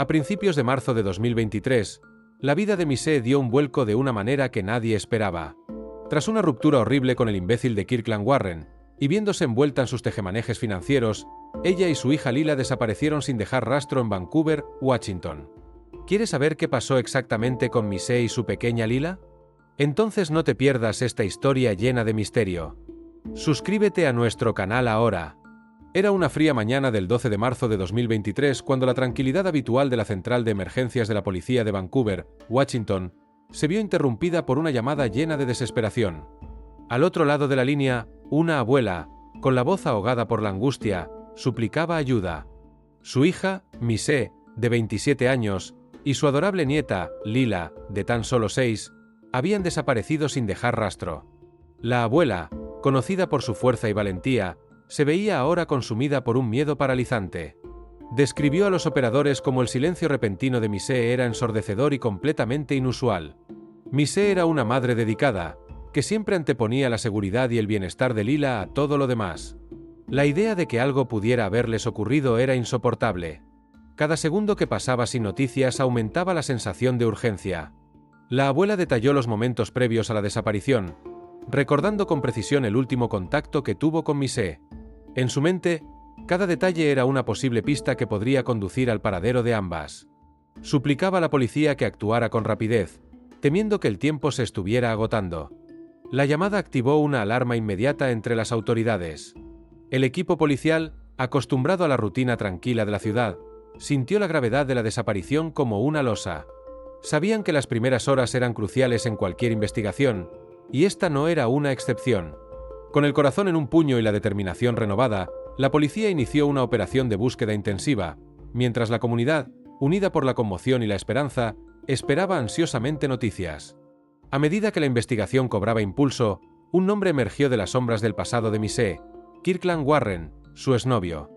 A principios de marzo de 2023, la vida de Mise dio un vuelco de una manera que nadie esperaba. Tras una ruptura horrible con el imbécil de Kirkland Warren, y viéndose envuelta en sus tejemanejes financieros, ella y su hija Lila desaparecieron sin dejar rastro en Vancouver, Washington. ¿Quieres saber qué pasó exactamente con Mise y su pequeña Lila? Entonces no te pierdas esta historia llena de misterio. Suscríbete a nuestro canal ahora. Era una fría mañana del 12 de marzo de 2023 cuando la tranquilidad habitual de la central de emergencias de la policía de Vancouver, Washington, se vio interrumpida por una llamada llena de desesperación. Al otro lado de la línea, una abuela, con la voz ahogada por la angustia, suplicaba ayuda. Su hija, Mise, de 27 años, y su adorable nieta, Lila, de tan solo 6, habían desaparecido sin dejar rastro. La abuela, conocida por su fuerza y valentía, se veía ahora consumida por un miedo paralizante. Describió a los operadores cómo el silencio repentino de Mise era ensordecedor y completamente inusual. Mise era una madre dedicada, que siempre anteponía la seguridad y el bienestar de Lila a todo lo demás. La idea de que algo pudiera haberles ocurrido era insoportable. Cada segundo que pasaba sin noticias aumentaba la sensación de urgencia. La abuela detalló los momentos previos a la desaparición, recordando con precisión el último contacto que tuvo con Mise. En su mente, cada detalle era una posible pista que podría conducir al paradero de ambas. Suplicaba a la policía que actuara con rapidez, temiendo que el tiempo se estuviera agotando. La llamada activó una alarma inmediata entre las autoridades. El equipo policial, acostumbrado a la rutina tranquila de la ciudad, sintió la gravedad de la desaparición como una losa. Sabían que las primeras horas eran cruciales en cualquier investigación, y esta no era una excepción. Con el corazón en un puño y la determinación renovada, la policía inició una operación de búsqueda intensiva, mientras la comunidad, unida por la conmoción y la esperanza, esperaba ansiosamente noticias. A medida que la investigación cobraba impulso, un nombre emergió de las sombras del pasado de Mise: Kirkland Warren, su exnovio.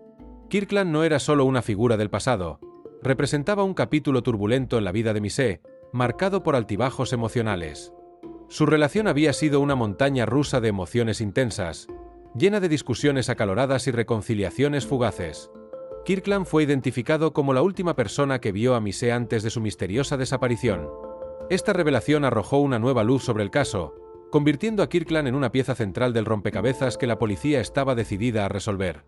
Kirkland no era solo una figura del pasado, representaba un capítulo turbulento en la vida de Mise, marcado por altibajos emocionales. Su relación había sido una montaña rusa de emociones intensas, llena de discusiones acaloradas y reconciliaciones fugaces. Kirkland fue identificado como la última persona que vio a Mise antes de su misteriosa desaparición. Esta revelación arrojó una nueva luz sobre el caso, convirtiendo a Kirkland en una pieza central del rompecabezas que la policía estaba decidida a resolver.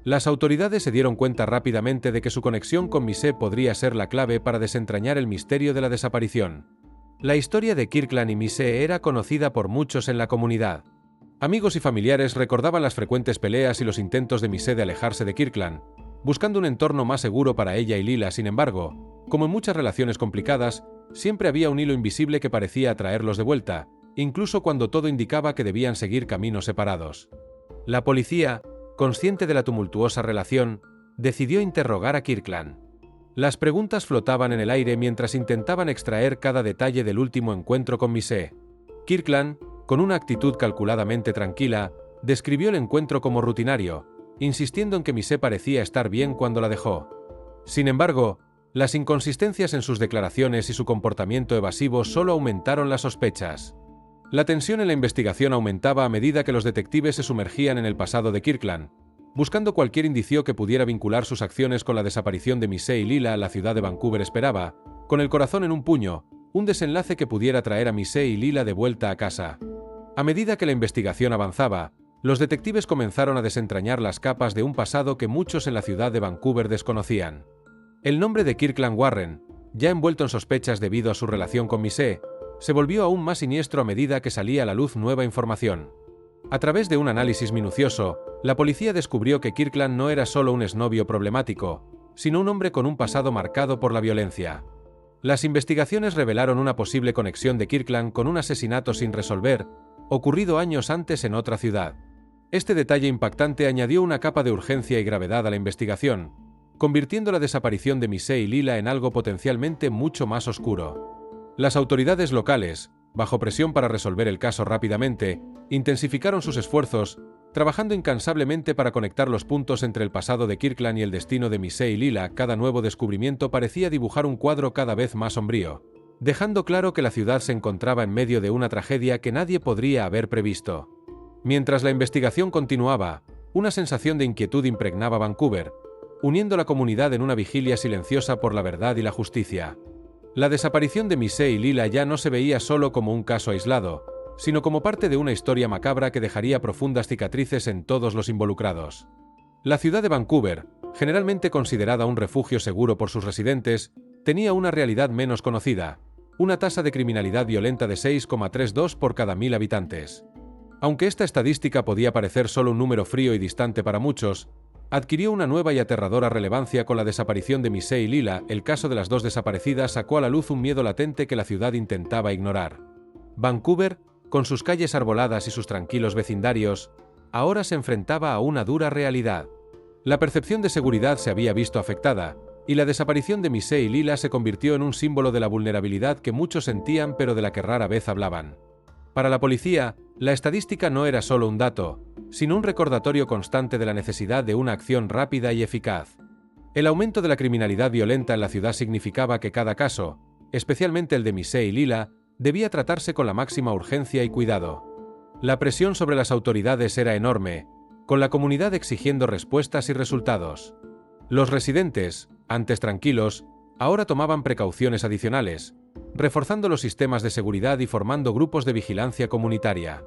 Las autoridades se dieron cuenta rápidamente de que su conexión con Mise podría ser la clave para desentrañar el misterio de la desaparición. La historia de Kirkland y Mise era conocida por muchos en la comunidad. Amigos y familiares recordaban las frecuentes peleas y los intentos de Mise de alejarse de Kirkland, buscando un entorno más seguro para ella y Lila. Sin embargo, como en muchas relaciones complicadas, siempre había un hilo invisible que parecía atraerlos de vuelta, incluso cuando todo indicaba que debían seguir caminos separados. La policía, consciente de la tumultuosa relación, decidió interrogar a Kirkland. Las preguntas flotaban en el aire mientras intentaban extraer cada detalle del último encuentro con Mise. Kirkland, con una actitud calculadamente tranquila, describió el encuentro como rutinario, insistiendo en que Mise parecía estar bien cuando la dejó. Sin embargo, las inconsistencias en sus declaraciones y su comportamiento evasivo solo aumentaron las sospechas. La tensión en la investigación aumentaba a medida que los detectives se sumergían en el pasado de Kirkland, buscando cualquier indicio que pudiera vincular sus acciones con la desaparición de Mise y Lila. La ciudad de Vancouver esperaba, con el corazón en un puño, un desenlace que pudiera traer a Mise y Lila de vuelta a casa. A medida que la investigación avanzaba, los detectives comenzaron a desentrañar las capas de un pasado que muchos en la ciudad de Vancouver desconocían. El nombre de Kirkland Warren, ya envuelto en sospechas debido a su relación con Mise, se volvió aún más siniestro a medida que salía a la luz nueva información. A través de un análisis minucioso, la policía descubrió que Kirkland no era solo un exnovio problemático, sino un hombre con un pasado marcado por la violencia. Las investigaciones revelaron una posible conexión de Kirkland con un asesinato sin resolver, ocurrido años antes en otra ciudad. Este detalle impactante añadió una capa de urgencia y gravedad a la investigación, convirtiendo la desaparición de Mise y Lila en algo potencialmente mucho más oscuro. Las autoridades locales, bajo presión para resolver el caso rápidamente, intensificaron sus esfuerzos, trabajando incansablemente para conectar los puntos entre el pasado de Kirkland y el destino de Mise y Lila. Cada nuevo descubrimiento parecía dibujar un cuadro cada vez más sombrío, dejando claro que la ciudad se encontraba en medio de una tragedia que nadie podría haber previsto. Mientras la investigación continuaba, una sensación de inquietud impregnaba Vancouver, uniendo la comunidad en una vigilia silenciosa por la verdad y la justicia. La desaparición de Mise y Lila ya no se veía solo como un caso aislado, sino como parte de una historia macabra que dejaría profundas cicatrices en todos los involucrados. La ciudad de Vancouver, generalmente considerada un refugio seguro por sus residentes, tenía una realidad menos conocida, una tasa de criminalidad violenta de 6,32 por cada 1000 habitantes. Aunque esta estadística podía parecer solo un número frío y distante para muchos, adquirió una nueva y aterradora relevancia con la desaparición de Mise y Lila. El caso de las dos desaparecidas sacó a la luz un miedo latente que la ciudad intentaba ignorar. Vancouver, con sus calles arboladas y sus tranquilos vecindarios, ahora se enfrentaba a una dura realidad. La percepción de seguridad se había visto afectada, y la desaparición de Mise y Lila se convirtió en un símbolo de la vulnerabilidad que muchos sentían pero de la que rara vez hablaban. Para la policía, la estadística no era solo un dato, sino un recordatorio constante de la necesidad de una acción rápida y eficaz. El aumento de la criminalidad violenta en la ciudad significaba que cada caso, especialmente el de Mise y Lila, debía tratarse con la máxima urgencia y cuidado. La presión sobre las autoridades era enorme, con la comunidad exigiendo respuestas y resultados. Los residentes, antes tranquilos, ahora tomaban precauciones adicionales, reforzando los sistemas de seguridad y formando grupos de vigilancia comunitaria.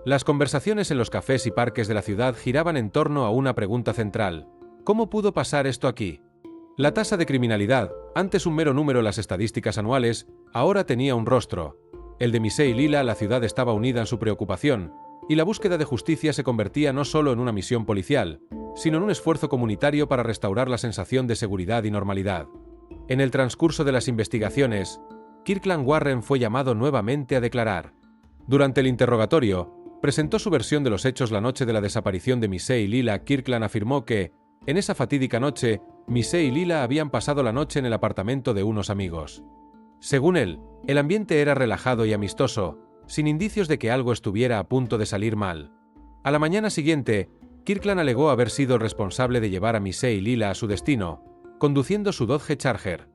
Las conversaciones en los cafés y parques de la ciudad giraban en torno a una pregunta central: ¿cómo pudo pasar esto aquí? La tasa de criminalidad, antes un mero número en las estadísticas anuales, ahora tenía un rostro. El de Mise y Lila. La ciudad estaba unida en su preocupación, y la búsqueda de justicia se convertía no solo en una misión policial, sino en un esfuerzo comunitario para restaurar la sensación de seguridad y normalidad. En el transcurso de las investigaciones, Kirkland Warren fue llamado nuevamente a declarar. Durante el interrogatorio, presentó su versión de los hechos la noche de la desaparición de Mise y Lila. Kirkland afirmó que, en esa fatídica noche, Mise y Lila habían pasado la noche en el apartamento de unos amigos. Según él, el ambiente era relajado y amistoso, sin indicios de que algo estuviera a punto de salir mal. A la mañana siguiente, Kirkland alegó haber sido el responsable de llevar a Mise y Lila a su destino, conduciendo su Dodge Charger.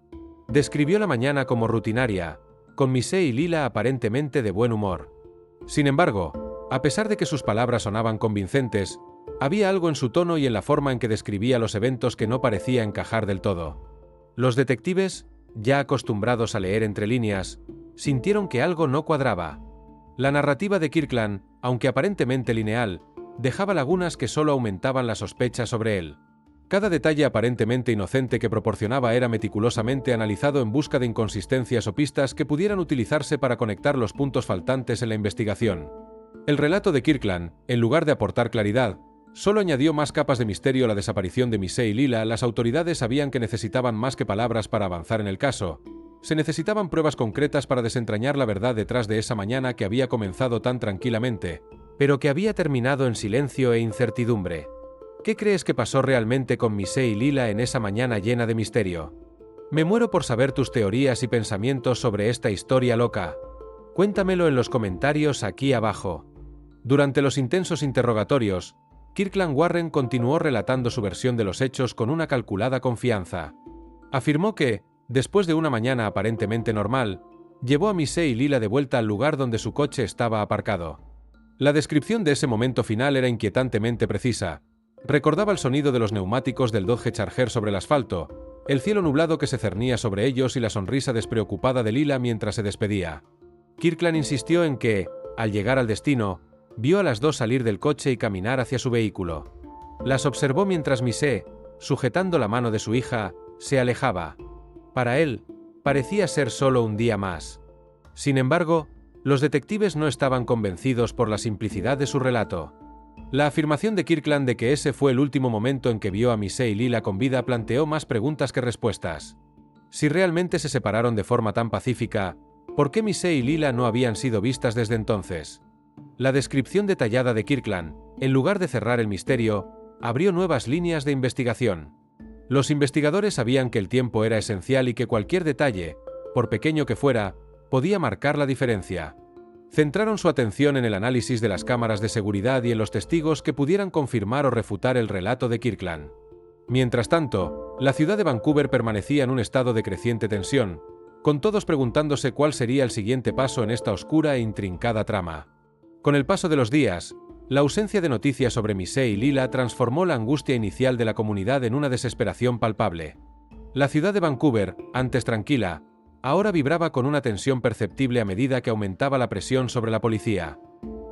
Describió la mañana como rutinaria, con Mise y Lila aparentemente de buen humor. Sin embargo, a pesar de que sus palabras sonaban convincentes, había algo en su tono y en la forma en que describía los eventos que no parecía encajar del todo. Los detectives, ya acostumbrados a leer entre líneas, sintieron que algo no cuadraba. La narrativa de Kirkland, aunque aparentemente lineal, dejaba lagunas que solo aumentaban la sospecha sobre él. Cada detalle aparentemente inocente que proporcionaba era meticulosamente analizado en busca de inconsistencias o pistas que pudieran utilizarse para conectar los puntos faltantes en la investigación. El relato de Kirkland, en lugar de aportar claridad, solo añadió más capas de misterio a la desaparición de Mise y Lila. Las autoridades sabían que necesitaban más que palabras para avanzar en el caso. Se necesitaban pruebas concretas para desentrañar la verdad detrás de esa mañana que había comenzado tan tranquilamente, pero que había terminado en silencio e incertidumbre. ¿Qué crees que pasó realmente con Mise y Lila en esa mañana llena de misterio? Me muero por saber tus teorías y pensamientos sobre esta historia loca. Cuéntamelo en los comentarios aquí abajo. Durante los intensos interrogatorios, Kirkland Warren continuó relatando su versión de los hechos con una calculada confianza. Afirmó que, después de una mañana aparentemente normal, llevó a Mise y Lila de vuelta al lugar donde su coche estaba aparcado. La descripción de ese momento final era inquietantemente precisa. Recordaba el sonido de los neumáticos del Dodge Charger sobre el asfalto, el cielo nublado que se cernía sobre ellos y la sonrisa despreocupada de Lila mientras se despedía. Kirkland insistió en que, al llegar al destino, vio a las dos salir del coche y caminar hacia su vehículo. Las observó mientras Mise, sujetando la mano de su hija, se alejaba. Para él, parecía ser solo un día más. Sin embargo, los detectives no estaban convencidos por la simplicidad de su relato. La afirmación de Kirkland de que ese fue el último momento en que vio a Mise y Lila con vida planteó más preguntas que respuestas. Si realmente se separaron de forma tan pacífica, ¿por qué Mise y Lila no habían sido vistas desde entonces? La descripción detallada de Kirkland, en lugar de cerrar el misterio, abrió nuevas líneas de investigación. Los investigadores sabían que el tiempo era esencial y que cualquier detalle, por pequeño que fuera, podía marcar la diferencia. Centraron su atención en el análisis de las cámaras de seguridad y en los testigos que pudieran confirmar o refutar el relato de Kirkland. Mientras tanto, la ciudad de Vancouver permanecía en un estado de creciente tensión, con todos preguntándose cuál sería el siguiente paso en esta oscura e intrincada trama. Con el paso de los días, La ausencia de noticias sobre Mise y Lila transformó la angustia inicial de la comunidad en una desesperación palpable. La ciudad de Vancouver, antes tranquila, ahora vibraba con una tensión perceptible a medida que aumentaba la presión sobre la policía.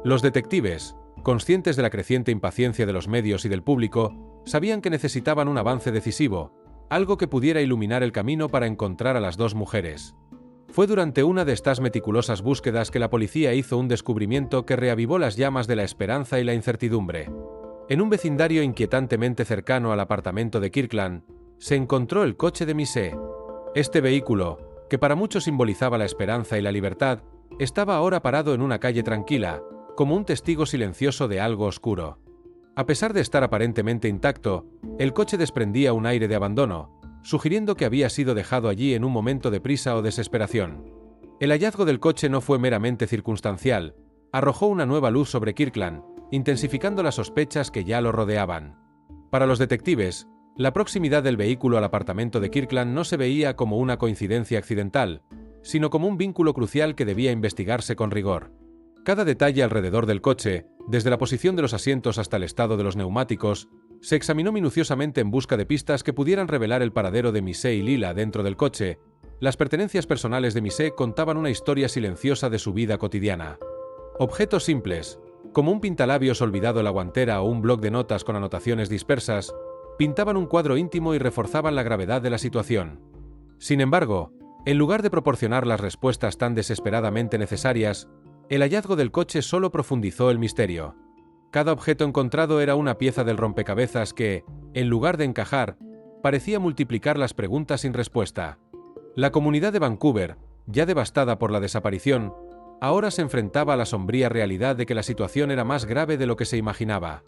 Los detectives, conscientes de la creciente impaciencia de los medios y del público, sabían que necesitaban un avance decisivo, algo que pudiera iluminar el camino para encontrar a las dos mujeres. Fue durante una de estas meticulosas búsquedas que la policía hizo un descubrimiento que reavivó las llamas de la esperanza y la incertidumbre. En un vecindario inquietantemente cercano al apartamento de Kirkland, se encontró el coche de Mise. Este vehículo, que para muchos simbolizaba la esperanza y la libertad, estaba ahora parado en una calle tranquila, como un testigo silencioso de algo oscuro. A pesar de estar aparentemente intacto, el coche desprendía un aire de abandono, sugiriendo que había sido dejado allí en un momento de prisa o desesperación. El hallazgo del coche no fue meramente circunstancial, arrojó una nueva luz sobre Kirkland, intensificando las sospechas que ya lo rodeaban. Para los detectives, la proximidad del vehículo al apartamento de Kirkland no se veía como una coincidencia accidental, sino como un vínculo crucial que debía investigarse con rigor. Cada detalle alrededor del coche, desde la posición de los asientos hasta el estado de los neumáticos, se examinó minuciosamente en busca de pistas que pudieran revelar el paradero de Mise y Lila dentro del coche. Las pertenencias personales de Mise contaban una historia silenciosa de su vida cotidiana. Objetos simples, como un pintalabios olvidado en la guantera o un bloc de notas con anotaciones dispersas, pintaban un cuadro íntimo y reforzaban la gravedad de la situación. Sin embargo, en lugar de proporcionar las respuestas tan desesperadamente necesarias, el hallazgo del coche solo profundizó el misterio. Cada objeto encontrado era una pieza del rompecabezas que, en lugar de encajar, parecía multiplicar las preguntas sin respuesta. La comunidad de Vancouver, ya devastada por la desaparición, ahora se enfrentaba a la sombría realidad de que la situación era más grave de lo que se imaginaba.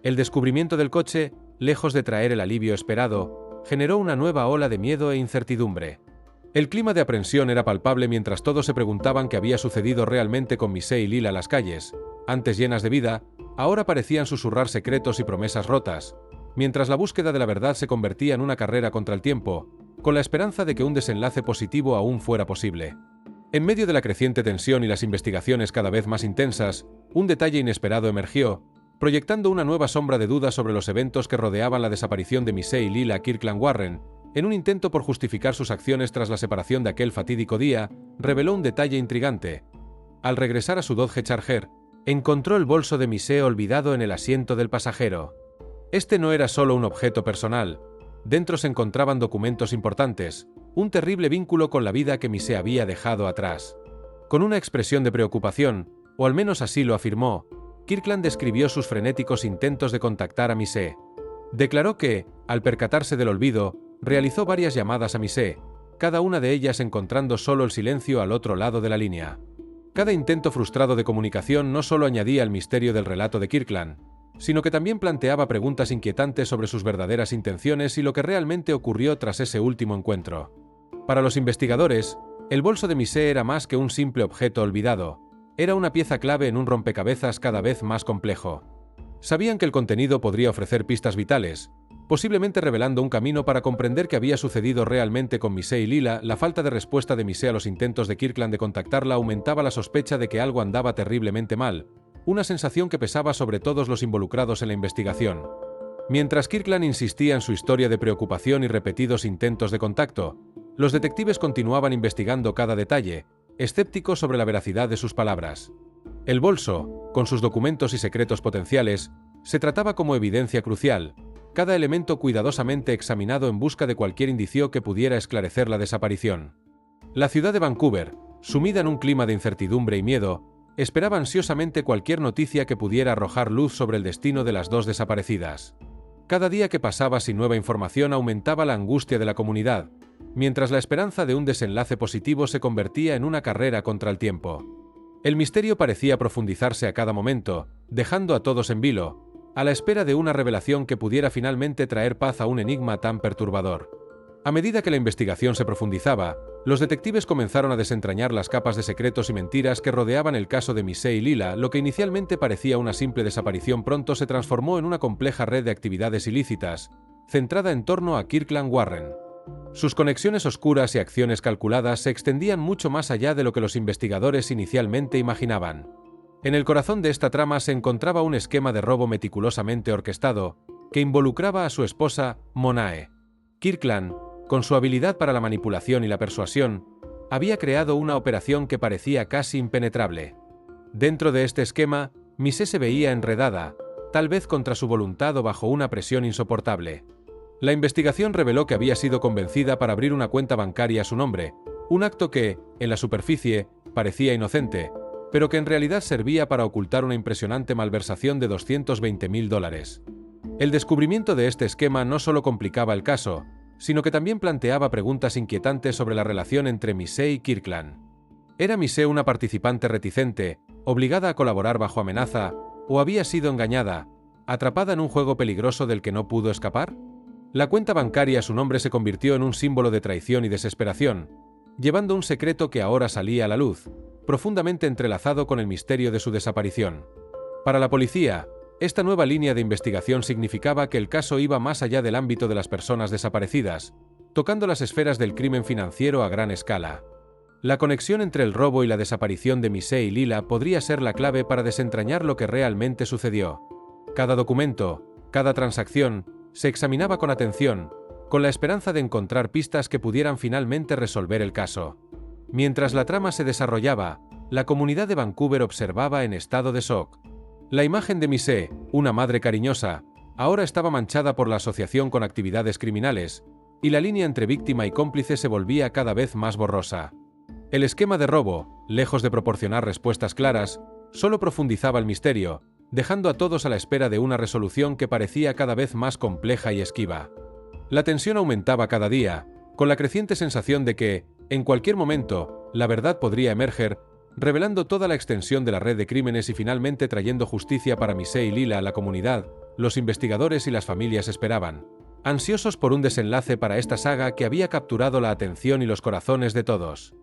El descubrimiento del coche, lejos de traer el alivio esperado, generó una nueva ola de miedo e incertidumbre. El clima de aprensión era palpable mientras todos se preguntaban qué había sucedido realmente con Mise y Lila. Las calles, antes llenas de vida, ahora parecían susurrar secretos y promesas rotas, mientras la búsqueda de la verdad se convertía en una carrera contra el tiempo, con la esperanza de que un desenlace positivo aún fuera posible. En medio de la creciente tensión y las investigaciones cada vez más intensas, un detalle inesperado emergió, proyectando una nueva sombra de duda sobre los eventos que rodeaban la desaparición de Mise y Lila. Kirkland Warren, en un intento por justificar sus acciones tras la separación de aquel fatídico día, reveló un detalle intrigante. Al regresar a su Dodge Charger, encontró el bolso de Mise olvidado en el asiento del pasajero. Este no era solo un objeto personal. Dentro se encontraban documentos importantes, un terrible vínculo con la vida que Mise había dejado atrás. Con una expresión de preocupación, o al menos así lo afirmó, Kirkland describió sus frenéticos intentos de contactar a Mise. Declaró que, al percatarse del olvido, realizó varias llamadas a Mise, cada una de ellas encontrando solo el silencio al otro lado de la línea. Cada intento frustrado de comunicación no solo añadía al misterio del relato de Kirkland, sino que también planteaba preguntas inquietantes sobre sus verdaderas intenciones y lo que realmente ocurrió tras ese último encuentro. Para los investigadores, el bolso de Mise era más que un simple objeto olvidado, era una pieza clave en un rompecabezas cada vez más complejo. Sabían que el contenido podría ofrecer pistas vitales, posiblemente revelando un camino para comprender qué había sucedido realmente con Mise y Lila. La falta de respuesta de Mise a los intentos de Kirkland de contactarla aumentaba la sospecha de que algo andaba terriblemente mal, una sensación que pesaba sobre todos los involucrados en la investigación. Mientras Kirkland insistía en su historia de preocupación y repetidos intentos de contacto, los detectives continuaban investigando cada detalle, escépticos sobre la veracidad de sus palabras. El bolso, con sus documentos y secretos potenciales, se trataba como evidencia crucial, cada elemento cuidadosamente examinado en busca de cualquier indicio que pudiera esclarecer la desaparición. La ciudad de Vancouver, sumida en un clima de incertidumbre y miedo, esperaba ansiosamente cualquier noticia que pudiera arrojar luz sobre el destino de las dos desaparecidas. Cada día que pasaba sin nueva información aumentaba la angustia de la comunidad, mientras la esperanza de un desenlace positivo se convertía en una carrera contra el tiempo. El misterio parecía profundizarse a cada momento, dejando a todos en vilo, a la espera de una revelación que pudiera finalmente traer paz a un enigma tan perturbador. A medida que la investigación se profundizaba, los detectives comenzaron a desentrañar las capas de secretos y mentiras que rodeaban el caso de Mise y Lila. Lo que inicialmente parecía una simple desaparición pronto se transformó en una compleja red de actividades ilícitas, centrada en torno a Kirkland Warren. Sus conexiones oscuras y acciones calculadas se extendían mucho más allá de lo que los investigadores inicialmente imaginaban. En el corazón de esta trama se encontraba un esquema de robo meticulosamente orquestado que involucraba a su esposa, Monae. Kirkland, con su habilidad para la manipulación y la persuasión, había creado una operación que parecía casi impenetrable. Dentro de este esquema, Mise se veía enredada, tal vez contra su voluntad o bajo una presión insoportable. La investigación reveló que había sido convencida para abrir una cuenta bancaria a su nombre, un acto que, en la superficie, parecía inocente, pero que en realidad servía para ocultar una impresionante malversación de $220.000. El descubrimiento de este esquema no solo complicaba el caso, sino que también planteaba preguntas inquietantes sobre la relación entre Mise y Kirkland. ¿Era Mise una participante reticente, obligada a colaborar bajo amenaza, o había sido engañada, atrapada en un juego peligroso del que no pudo escapar? La cuenta bancaria a su nombre se convirtió en un símbolo de traición y desesperación, llevando un secreto que ahora salía a la luz, profundamente entrelazado con el misterio de su desaparición. Para la policía, esta nueva línea de investigación significaba que el caso iba más allá del ámbito de las personas desaparecidas, tocando las esferas del crimen financiero a gran escala. La conexión entre el robo y la desaparición de Mise y Lila podría ser la clave para desentrañar lo que realmente sucedió. Cada documento, cada transacción, se examinaba con atención, con la esperanza de encontrar pistas que pudieran finalmente resolver el caso. Mientras la trama se desarrollaba, la comunidad de Vancouver observaba en estado de shock. La imagen de Mise, una madre cariñosa, ahora estaba manchada por la asociación con actividades criminales, y la línea entre víctima y cómplice se volvía cada vez más borrosa. El esquema de robo, lejos de proporcionar respuestas claras, solo profundizaba el misterio, dejando a todos a la espera de una resolución que parecía cada vez más compleja y esquiva. La tensión aumentaba cada día, con la creciente sensación de que, en cualquier momento, la verdad podría emerger, revelando toda la extensión de la red de crímenes y finalmente trayendo justicia para Mise y Lila a la comunidad. Los investigadores y las familias esperaban, ansiosos por un desenlace para esta saga que había capturado la atención y los corazones de todos.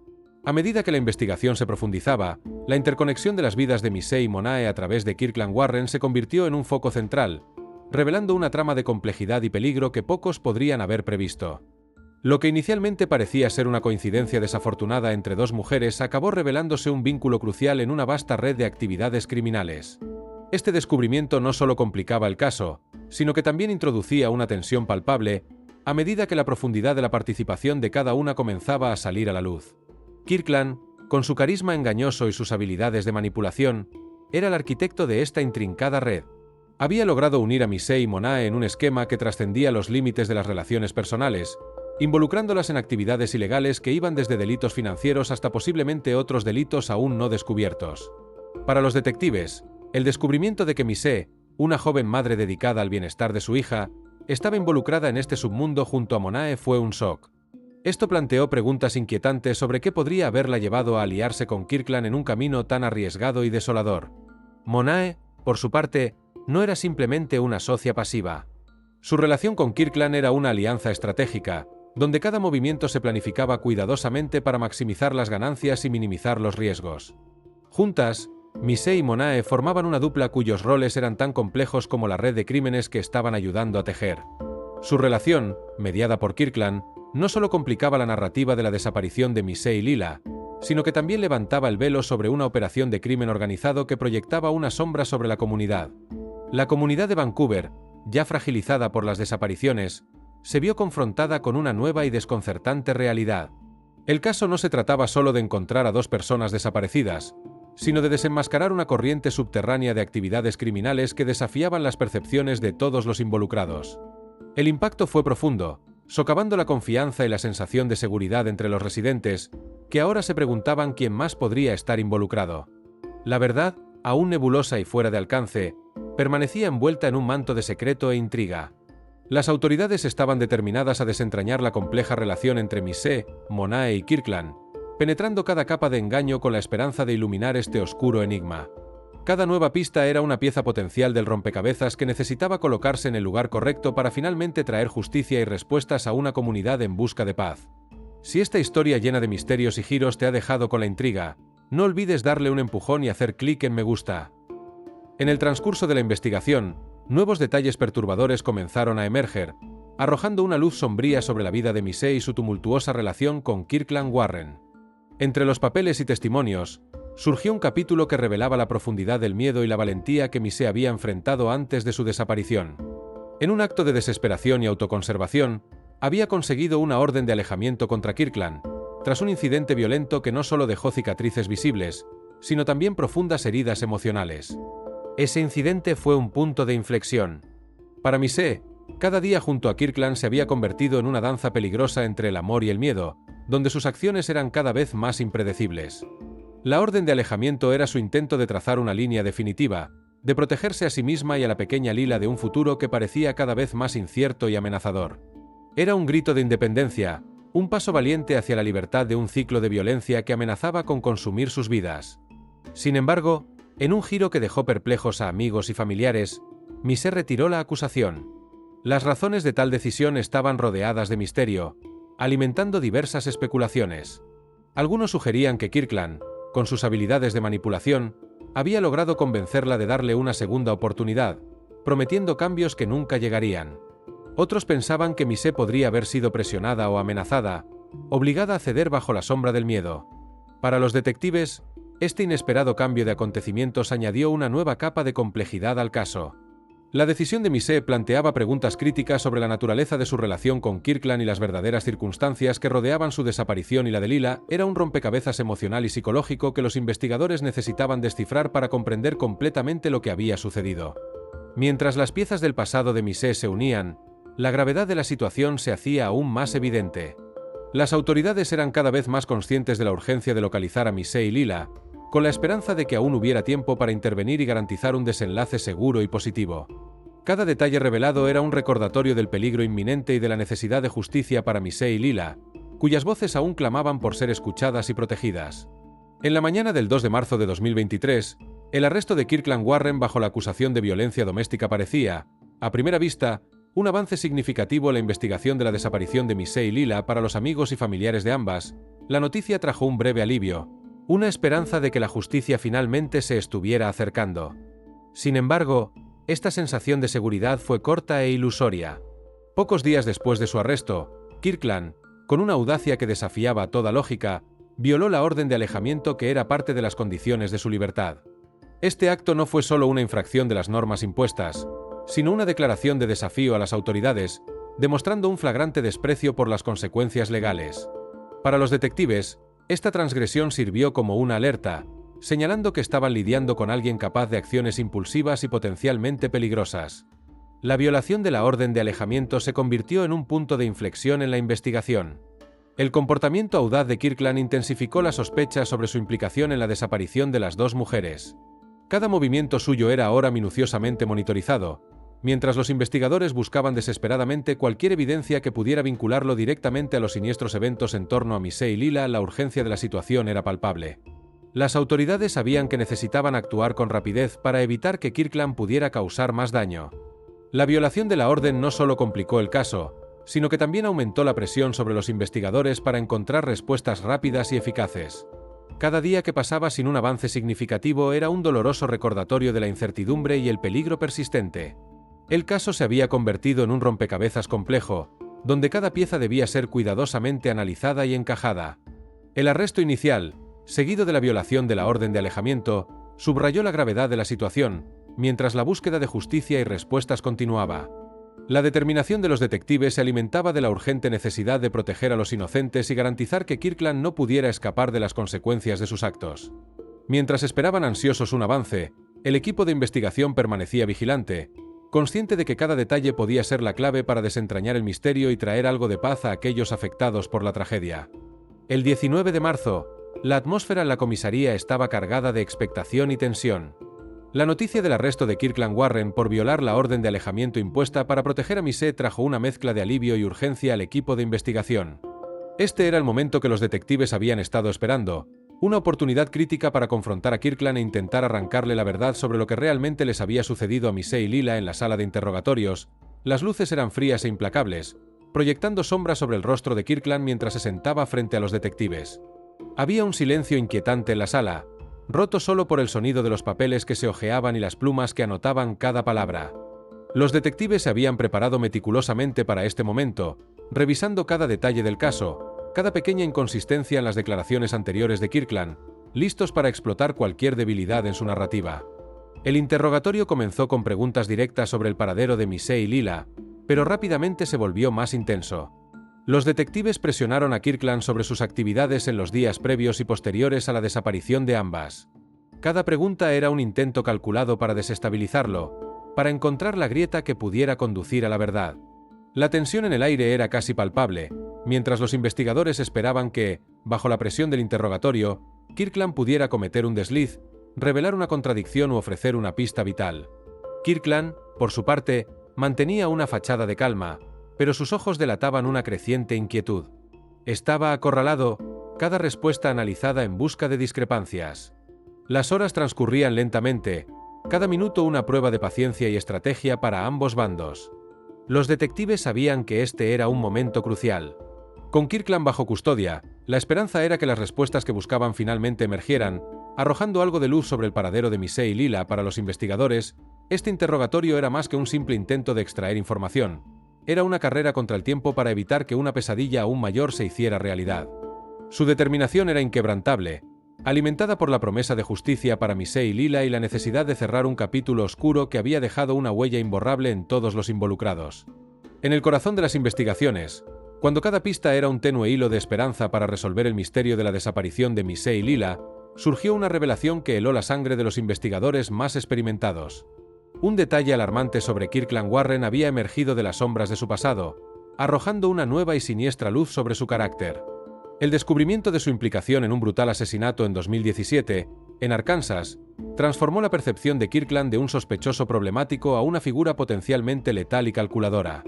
A medida que la investigación se profundizaba, la interconexión de las vidas de Mise y Monae a través de Kirkland Warren se convirtió en un foco central, revelando una trama de complejidad y peligro que pocos podrían haber previsto. Lo que inicialmente parecía ser una coincidencia desafortunada entre dos mujeres acabó revelándose un vínculo crucial en una vasta red de actividades criminales. Este descubrimiento no solo complicaba el caso, sino que también introducía una tensión palpable a medida que la profundidad de la participación de cada una comenzaba a salir a la luz. Kirkland, con su carisma engañoso y sus habilidades de manipulación, era el arquitecto de esta intrincada red. Había logrado unir a Mise y Monae en un esquema que trascendía los límites de las relaciones personales, involucrándolas en actividades ilegales que iban desde delitos financieros hasta posiblemente otros delitos aún no descubiertos. Para los detectives, el descubrimiento de que Mise, una joven madre dedicada al bienestar de su hija, estaba involucrada en este submundo junto a Monae fue un shock. Esto planteó preguntas inquietantes sobre qué podría haberla llevado a aliarse con Kirkland en un camino tan arriesgado y desolador. Monae, por su parte, no era simplemente una socia pasiva. Su relación con Kirkland era una alianza estratégica, donde cada movimiento se planificaba cuidadosamente para maximizar las ganancias y minimizar los riesgos. Juntas, Mise y Monae formaban una dupla cuyos roles eran tan complejos como la red de crímenes que estaban ayudando a tejer. Su relación, mediada por Kirkland, no solo complicaba la narrativa de la desaparición de Mise y Lila, sino que también levantaba el velo sobre una operación de crimen organizado que proyectaba una sombra sobre la comunidad. La comunidad de Vancouver, ya fragilizada por las desapariciones, se vio confrontada con una nueva y desconcertante realidad. El caso no se trataba solo de encontrar a dos personas desaparecidas, sino de desenmascarar una corriente subterránea de actividades criminales que desafiaban las percepciones de todos los involucrados. El impacto fue profundo, socavando la confianza y la sensación de seguridad entre los residentes, que ahora se preguntaban quién más podría estar involucrado. La verdad, aún nebulosa y fuera de alcance, permanecía envuelta en un manto de secreto e intriga. Las autoridades estaban determinadas a desentrañar la compleja relación entre Mise, Monae y Kirkland, penetrando cada capa de engaño con la esperanza de iluminar este oscuro enigma. Cada nueva pista era una pieza potencial del rompecabezas que necesitaba colocarse en el lugar correcto para finalmente traer justicia y respuestas a una comunidad en busca de paz. Si esta historia llena de misterios y giros te ha dejado con la intriga, no olvides darle un empujón y hacer clic en me gusta. En el transcurso de la investigación, nuevos detalles perturbadores comenzaron a emerger, arrojando una luz sombría sobre la vida de Mise y su tumultuosa relación con Kirkland Warren. Entre los papeles y testimonios, surgió un capítulo que revelaba la profundidad del miedo y la valentía que Mise había enfrentado antes de su desaparición. En un acto de desesperación y autoconservación, había conseguido una orden de alejamiento contra Kirkland, tras un incidente violento que no solo dejó cicatrices visibles, sino también profundas heridas emocionales. Ese incidente fue un punto de inflexión. Para Mise, cada día junto a Kirkland se había convertido en una danza peligrosa entre el amor y el miedo, donde sus acciones eran cada vez más impredecibles. La orden de alejamiento era su intento de trazar una línea definitiva, de protegerse a sí misma y a la pequeña Lila de un futuro que parecía cada vez más incierto y amenazador. Era un grito de independencia, un paso valiente hacia la libertad de un ciclo de violencia que amenazaba con consumir sus vidas. Sin embargo, en un giro que dejó perplejos a amigos y familiares, Mise retiró la acusación. Las razones de tal decisión estaban rodeadas de misterio, alimentando diversas especulaciones. Algunos sugerían que Kirkland, con sus habilidades de manipulación, había logrado convencerla de darle una segunda oportunidad, prometiendo cambios que nunca llegarían. Otros pensaban que Mise podría haber sido presionada o amenazada, obligada a ceder bajo la sombra del miedo. Para los detectives, este inesperado cambio de acontecimientos añadió una nueva capa de complejidad al caso. La decisión de Mise planteaba preguntas críticas sobre la naturaleza de su relación con Kirkland y las verdaderas circunstancias que rodeaban su desaparición y la de Lila. Era un rompecabezas emocional y psicológico que los investigadores necesitaban descifrar para comprender completamente lo que había sucedido. Mientras las piezas del pasado de Mise se unían, la gravedad de la situación se hacía aún más evidente. Las autoridades eran cada vez más conscientes de la urgencia de localizar a Mise y Lila, con la esperanza de que aún hubiera tiempo para intervenir y garantizar un desenlace seguro y positivo. Cada detalle revelado era un recordatorio del peligro inminente y de la necesidad de justicia para Mise y Lila, cuyas voces aún clamaban por ser escuchadas y protegidas. En la mañana del 2 de marzo de 2023, el arresto de Kirkland Warren bajo la acusación de violencia doméstica parecía, a primera vista, un avance significativo en la investigación de la desaparición de Mise y Lila. Para los amigos y familiares de ambas, la noticia trajo un breve alivio, una esperanza de que la justicia finalmente se estuviera acercando. Sin embargo, esta sensación de seguridad fue corta e ilusoria. Pocos días después de su arresto, Kirkland, con una audacia que desafiaba toda lógica, violó la orden de alejamiento que era parte de las condiciones de su libertad. Este acto no fue solo una infracción de las normas impuestas, sino una declaración de desafío a las autoridades, demostrando un flagrante desprecio por las consecuencias legales. Para los detectives, esta transgresión sirvió como una alerta, señalando que estaban lidiando con alguien capaz de acciones impulsivas y potencialmente peligrosas. La violación de la orden de alejamiento se convirtió en un punto de inflexión en la investigación. El comportamiento audaz de Kirkland intensificó las sospechas sobre su implicación en la desaparición de las dos mujeres. Cada movimiento suyo era ahora minuciosamente monitorizado, mientras los investigadores buscaban desesperadamente cualquier evidencia que pudiera vincularlo directamente a los siniestros eventos en torno a Mise y Lila. La urgencia de la situación era palpable. Las autoridades sabían que necesitaban actuar con rapidez para evitar que Kirkland pudiera causar más daño. La violación de la orden no solo complicó el caso, sino que también aumentó la presión sobre los investigadores para encontrar respuestas rápidas y eficaces. Cada día que pasaba sin un avance significativo era un doloroso recordatorio de la incertidumbre y el peligro persistente. El caso se había convertido en un rompecabezas complejo, donde cada pieza debía ser cuidadosamente analizada y encajada. El arresto inicial, seguido de la violación de la orden de alejamiento, subrayó la gravedad de la situación, mientras la búsqueda de justicia y respuestas continuaba. La determinación de los detectives se alimentaba de la urgente necesidad de proteger a los inocentes y garantizar que Kirkland no pudiera escapar de las consecuencias de sus actos. Mientras esperaban ansiosos un avance, el equipo de investigación permanecía vigilante, consciente de que cada detalle podía ser la clave para desentrañar el misterio y traer algo de paz a aquellos afectados por la tragedia. El 19 de marzo, la atmósfera en la comisaría estaba cargada de expectación y tensión. La noticia del arresto de Kirkland Warren por violar la orden de alejamiento impuesta para proteger a Mise trajo una mezcla de alivio y urgencia al equipo de investigación. Este era el momento que los detectives habían estado esperando, una oportunidad crítica para confrontar a Kirkland e intentar arrancarle la verdad sobre lo que realmente les había sucedido a Mise y Lila. En la sala de interrogatorios, las luces eran frías e implacables, proyectando sombras sobre el rostro de Kirkland mientras se sentaba frente a los detectives. Había un silencio inquietante en la sala, roto solo por el sonido de los papeles que se hojeaban y las plumas que anotaban cada palabra. Los detectives se habían preparado meticulosamente para este momento, revisando cada detalle del caso, cada pequeña inconsistencia en las declaraciones anteriores de Kirkland, listos para explotar cualquier debilidad en su narrativa. El interrogatorio comenzó con preguntas directas sobre el paradero de Missy y Lila, pero rápidamente se volvió más intenso. Los detectives presionaron a Kirkland sobre sus actividades en los días previos y posteriores a la desaparición de ambas. Cada pregunta era un intento calculado para desestabilizarlo, para encontrar la grieta que pudiera conducir a la verdad. La tensión en el aire era casi palpable, mientras los investigadores esperaban que, bajo la presión del interrogatorio, Kirkland pudiera cometer un desliz, revelar una contradicción u ofrecer una pista vital. Kirkland, por su parte, mantenía una fachada de calma, pero sus ojos delataban una creciente inquietud. Estaba acorralado, cada respuesta analizada en busca de discrepancias. Las horas transcurrían lentamente, cada minuto una prueba de paciencia y estrategia para ambos bandos. Los detectives sabían que este era un momento crucial. Con Kirkland bajo custodia, la esperanza era que las respuestas que buscaban finalmente emergieran, arrojando algo de luz sobre el paradero de Missy y Lila. Para los investigadores, este interrogatorio era más que un simple intento de extraer información. Era una carrera contra el tiempo para evitar que una pesadilla aún mayor se hiciera realidad. Su determinación era inquebrantable, alimentada por la promesa de justicia para Missy y Lila y la necesidad de cerrar un capítulo oscuro que había dejado una huella imborrable en todos los involucrados. En el corazón de las investigaciones, cuando cada pista era un tenue hilo de esperanza para resolver el misterio de la desaparición de Missy y Lila, surgió una revelación que heló la sangre de los investigadores más experimentados. Un detalle alarmante sobre Kirkland Warren había emergido de las sombras de su pasado, arrojando una nueva y siniestra luz sobre su carácter. El descubrimiento de su implicación en un brutal asesinato en 2017, en Arkansas, transformó la percepción de Kirkland de un sospechoso problemático a una figura potencialmente letal y calculadora.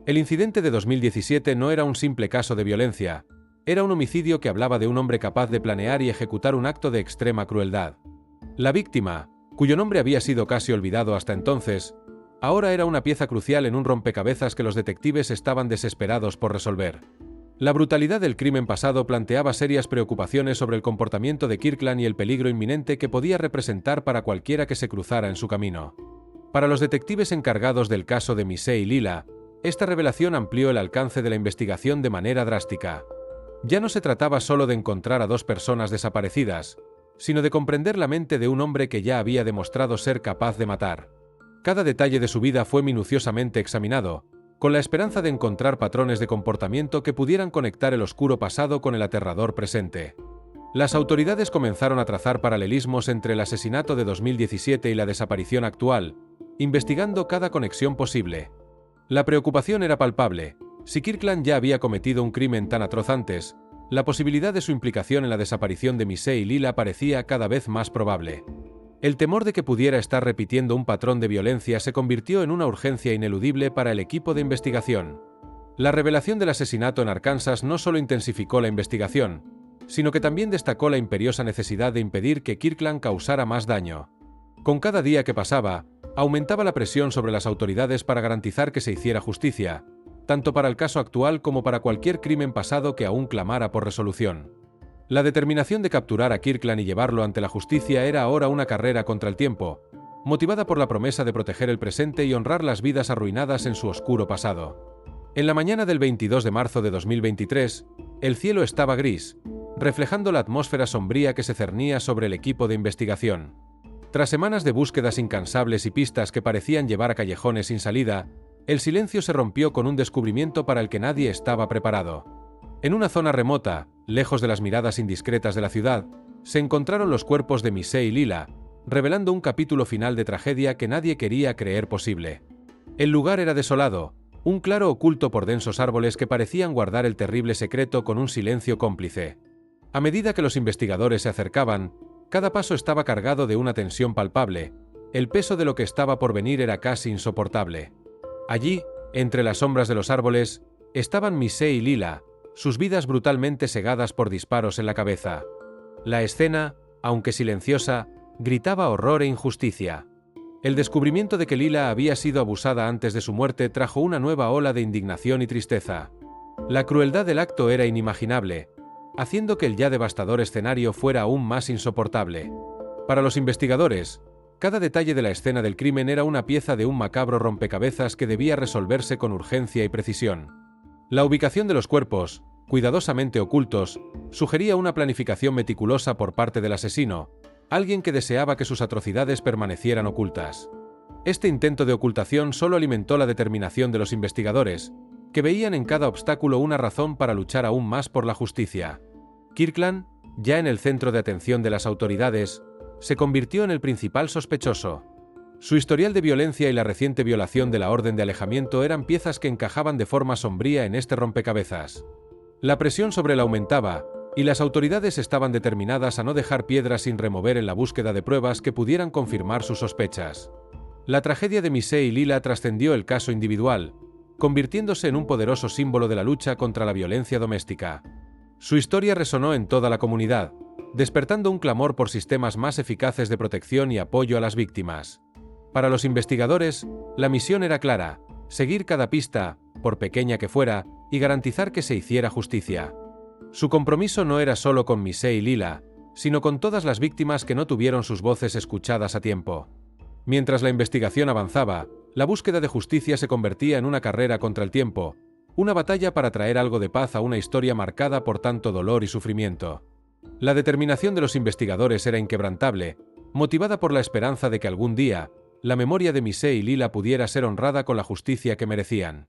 El incidente de 2017 no era un simple caso de violencia, era un homicidio que hablaba de un hombre capaz de planear y ejecutar un acto de extrema crueldad. La víctima, cuyo nombre había sido casi olvidado hasta entonces, ahora era una pieza crucial en un rompecabezas que los detectives estaban desesperados por resolver. La brutalidad del crimen pasado planteaba serias preocupaciones sobre el comportamiento de Kirkland y el peligro inminente que podía representar para cualquiera que se cruzara en su camino. Para los detectives encargados del caso de Missy y Lila, esta revelación amplió el alcance de la investigación de manera drástica. Ya no se trataba solo de encontrar a dos personas desaparecidas, sino de comprender la mente de un hombre que ya había demostrado ser capaz de matar. Cada detalle de su vida fue minuciosamente examinado, con la esperanza de encontrar patrones de comportamiento que pudieran conectar el oscuro pasado con el aterrador presente. Las autoridades comenzaron a trazar paralelismos entre el asesinato de 2017 y la desaparición actual, investigando cada conexión posible. La preocupación era palpable. Si Kirkland ya había cometido un crimen tan atroz antes, la posibilidad de su implicación en la desaparición de Missy y Lila parecía cada vez más probable. El temor de que pudiera estar repitiendo un patrón de violencia se convirtió en una urgencia ineludible para el equipo de investigación. La revelación del asesinato en Arkansas no solo intensificó la investigación, sino que también destacó la imperiosa necesidad de impedir que Kirkland causara más daño. Con cada día que pasaba, aumentaba la presión sobre las autoridades para garantizar que se hiciera justicia, tanto para el caso actual como para cualquier crimen pasado que aún clamara por resolución. La determinación de capturar a Kirkland y llevarlo ante la justicia era ahora una carrera contra el tiempo, motivada por la promesa de proteger el presente y honrar las vidas arruinadas en su oscuro pasado. En la mañana del 22 de marzo de 2023, el cielo estaba gris, reflejando la atmósfera sombría que se cernía sobre el equipo de investigación. Tras semanas de búsquedas incansables y pistas que parecían llevar a callejones sin salida, el silencio se rompió con un descubrimiento para el que nadie estaba preparado. En una zona remota, lejos de las miradas indiscretas de la ciudad, se encontraron los cuerpos de Missy y Lila, revelando un capítulo final de tragedia que nadie quería creer posible. El lugar era desolado, un claro oculto por densos árboles que parecían guardar el terrible secreto con un silencio cómplice. A medida que los investigadores se acercaban, cada paso estaba cargado de una tensión palpable, el peso de lo que estaba por venir era casi insoportable. Allí, entre las sombras de los árboles, estaban Missy y Lila, sus vidas brutalmente segadas por disparos en la cabeza. La escena, aunque silenciosa, gritaba horror e injusticia. El descubrimiento de que Lila había sido abusada antes de su muerte trajo una nueva ola de indignación y tristeza. La crueldad del acto era inimaginable, haciendo que el ya devastador escenario fuera aún más insoportable. Para los investigadores, cada detalle de la escena del crimen era una pieza de un macabro rompecabezas que debía resolverse con urgencia y precisión. La ubicación de los cuerpos, cuidadosamente ocultos, sugería una planificación meticulosa por parte del asesino, alguien que deseaba que sus atrocidades permanecieran ocultas. Este intento de ocultación solo alimentó la determinación de los investigadores, que veían en cada obstáculo una razón para luchar aún más por la justicia. Kirkland, ya en el centro de atención de las autoridades, se convirtió en el principal sospechoso. Su historial de violencia y la reciente violación de la orden de alejamiento eran piezas que encajaban de forma sombría en este rompecabezas. La presión sobre él aumentaba, y las autoridades estaban determinadas a no dejar piedras sin remover en la búsqueda de pruebas que pudieran confirmar sus sospechas. La tragedia de Mise y Lila trascendió el caso individual, convirtiéndose en un poderoso símbolo de la lucha contra la violencia doméstica. Su historia resonó en toda la comunidad, despertando un clamor por sistemas más eficaces de protección y apoyo a las víctimas. Para los investigadores, la misión era clara: seguir cada pista, por pequeña que fuera, y garantizar que se hiciera justicia. Su compromiso no era solo con Mise y Lila, sino con todas las víctimas que no tuvieron sus voces escuchadas a tiempo. Mientras la investigación avanzaba, la búsqueda de justicia se convertía en una carrera contra el tiempo, una batalla para traer algo de paz a una historia marcada por tanto dolor y sufrimiento. La determinación de los investigadores era inquebrantable, motivada por la esperanza de que algún día, la memoria de Mise y Lila pudiera ser honrada con la justicia que merecían.